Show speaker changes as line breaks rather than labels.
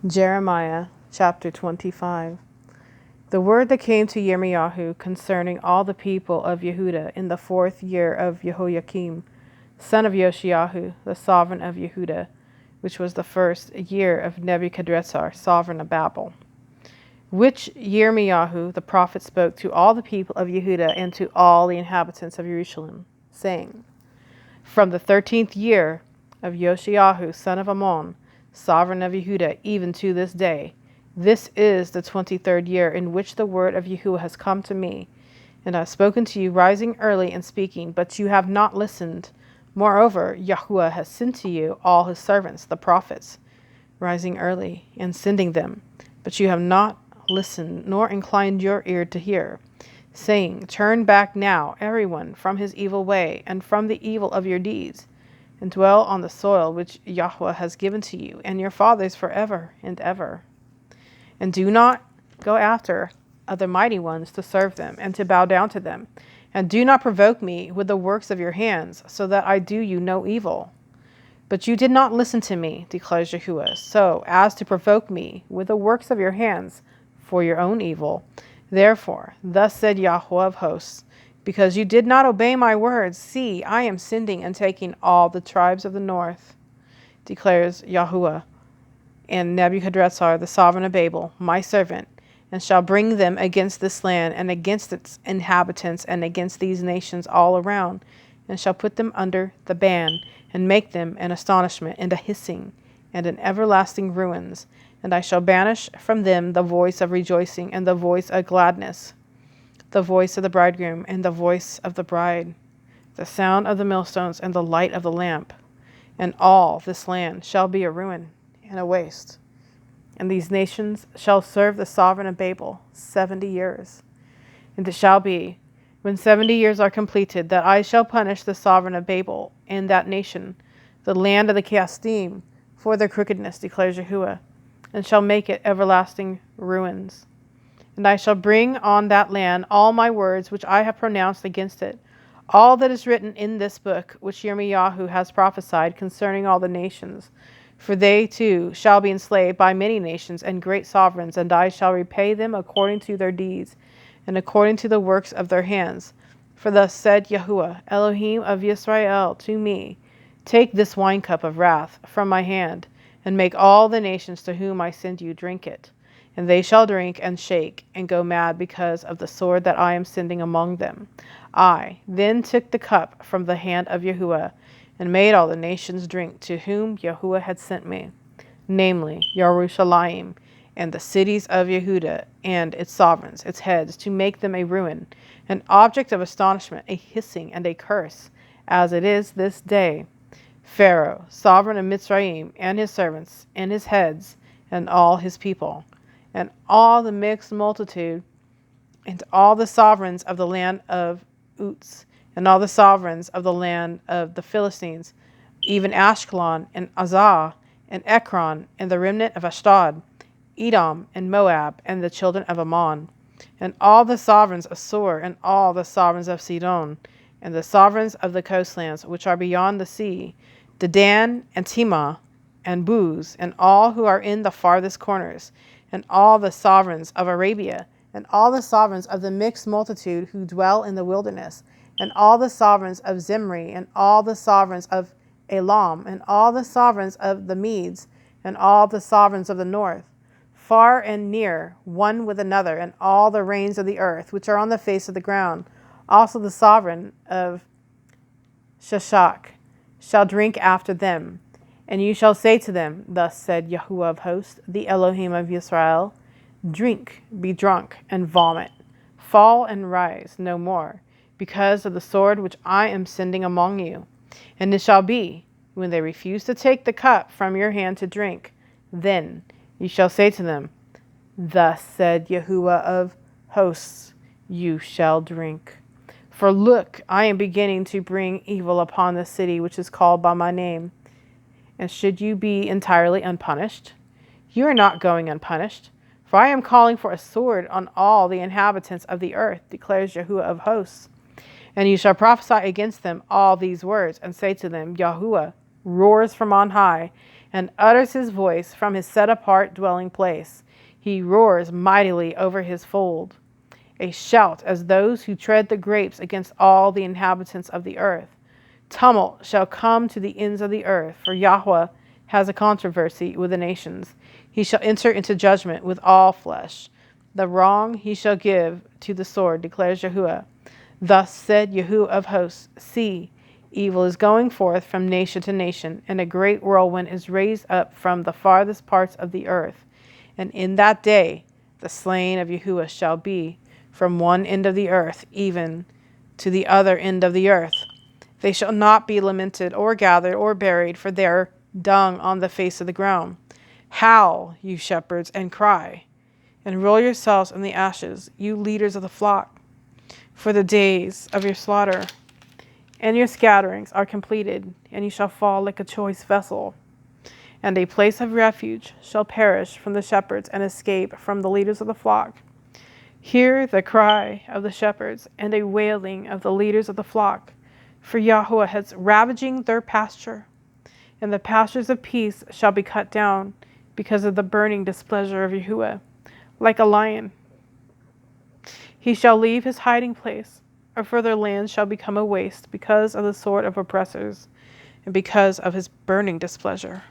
Jeremiah chapter 25. The word that came to Yirmiyahu concerning all the people of Yehuda in the 4th year of Jehoiakim, son of Yoshiahu, the sovereign of Yehuda, which was the 1st year of Nebuchadrezzar, sovereign of Babel. Which Yirmiyahu the prophet spoke to all the people of Yehuda and to all the inhabitants of Jerusalem, saying, From the 13th year of Yoshiahu, son of Ammon, sovereign of Yehuda, even to this day, this is the 23rd year in which the word of Yahuwah has come to me, and I have spoken to you rising early and speaking, but you have not listened. Moreover, Yahuwah has sent to you all his servants, the prophets, rising early and sending them, but you have not listened, nor inclined your ear to hear, saying, Turn back now, everyone, from his evil way, and from the evil of your deeds, and dwell on the soil which Yahuwah has given to you and your fathers forever and ever. And do not go after other mighty ones to serve them and to bow down to them. And do not provoke me with the works of your hands, so that I do you no evil. But you did not listen to me, declares Yahuwah, so as to provoke me with the works of your hands for your own evil. Therefore, thus said Yahuwah of hosts, because you did not obey my words, see, I am sending and taking all the tribes of the north, declares Yahuwah, and Nebuchadrezzar, the sovereign of Babel, my servant, and shall bring them against this land and against its inhabitants and against these nations all around, and shall put them under the ban, and make them an astonishment and a hissing and an everlasting ruins. And I shall banish from them the voice of rejoicing and the voice of gladness, the voice of the bridegroom and the voice of the bride, the sound of the millstones and the light of the lamp. And all this land shall be a ruin and a waste. And these nations shall serve the sovereign of Babel 70 years. And it shall be, when 70 years are completed, that I shall punish the sovereign of Babel and that nation, the land of the Casdim, for their crookedness, declares Yahuwah, and shall make it everlasting ruins. And I shall bring on that land all my words which I have pronounced against it, all that is written in this book which Yirmiyahu has prophesied concerning all the nations. For they too shall be enslaved by many nations and great sovereigns, and I shall repay them according to their deeds, and according to the works of their hands. For thus said Yahuwah, Elohim of Yisrael, to me, Take this wine cup of wrath from my hand, and make all the nations to whom I send you drink it. And they shall drink and shake and go mad because of the sword that I am sending among them. I then took the cup from the hand of Yahuwah, and made all the nations drink to whom Yahuwah had sent me, namely Yerushalayim, and the cities of Yehuda, and its sovereigns, its heads, to make them a ruin, an object of astonishment, a hissing, and a curse, as it is this day. Pharaoh, sovereign of Mitzrayim, and his servants, and his heads, and all his people, and all the mixed multitude, and all the sovereigns of the land of Uz, and all the sovereigns of the land of the Philistines, even Ashkelon, and Azah, and Ekron, and the remnant of Ashdod, Edom, and Moab, and the children of Ammon, and all the sovereigns of Sur, and all the sovereigns of Sidon, and the sovereigns of the coastlands which are beyond the sea, Dedan, and Timah, and Buz, and all who are in the farthest corners, and all the sovereigns of Arabia, and all the sovereigns of the mixed multitude who dwell in the wilderness, and all the sovereigns of Zimri, and all the sovereigns of Elam, and all the sovereigns of the Medes, and all the sovereigns of the north, far and near, one with another, and all the reigns of the earth, which are on the face of the ground. Also the sovereign of Shashak shall drink after them. And you shall say to them, Thus said Yahuwah of hosts, the Elohim of Yisrael, Drink, be drunk, and vomit, fall and rise no more, because of the sword which I am sending among you. And it shall be, when they refuse to take the cup from your hand to drink, then you shall say to them, Thus said Yahuwah of hosts, you shall drink. For look, I am beginning to bring evil upon the city which is called by my name. And should you be entirely unpunished? You are not going unpunished. For I am calling for a sword on all the inhabitants of the earth, declares Yahuwah of hosts. And you shall prophesy against them all these words, and say to them, Yahuwah roars from on high, and utters his voice from his set-apart dwelling place. He roars mightily over his fold, a shout as those who tread the grapes against all the inhabitants of the earth. Tumult shall come to the ends of the earth, for Yahweh has a controversy with the nations. He shall enter into judgment with all flesh. The wrong he shall give to the sword, declares Yahuwah. Thus said Yahuwah of hosts, see, evil is going forth from nation to nation, and a great whirlwind is raised up from the farthest parts of the earth. And in that day the slain of Yahuwah shall be from one end of the earth even to the other end of the earth. They shall not be lamented or gathered or buried, for they are dung on the face of the ground. Howl, you shepherds, and cry, and roll yourselves in the ashes, you leaders of the flock, for the days of your slaughter and your scatterings are completed, and you shall fall like a choice vessel. And a place of refuge shall perish from the shepherds and escape from the leaders of the flock. Hear the cry of the shepherds and a wailing of the leaders of the flock, for Yahweh has ravaging their pasture, and the pastures of peace shall be cut down because of the burning displeasure of Yahuwah, like a lion. He shall leave his hiding place, or further land shall become a waste because of the sword of oppressors and because of his burning displeasure.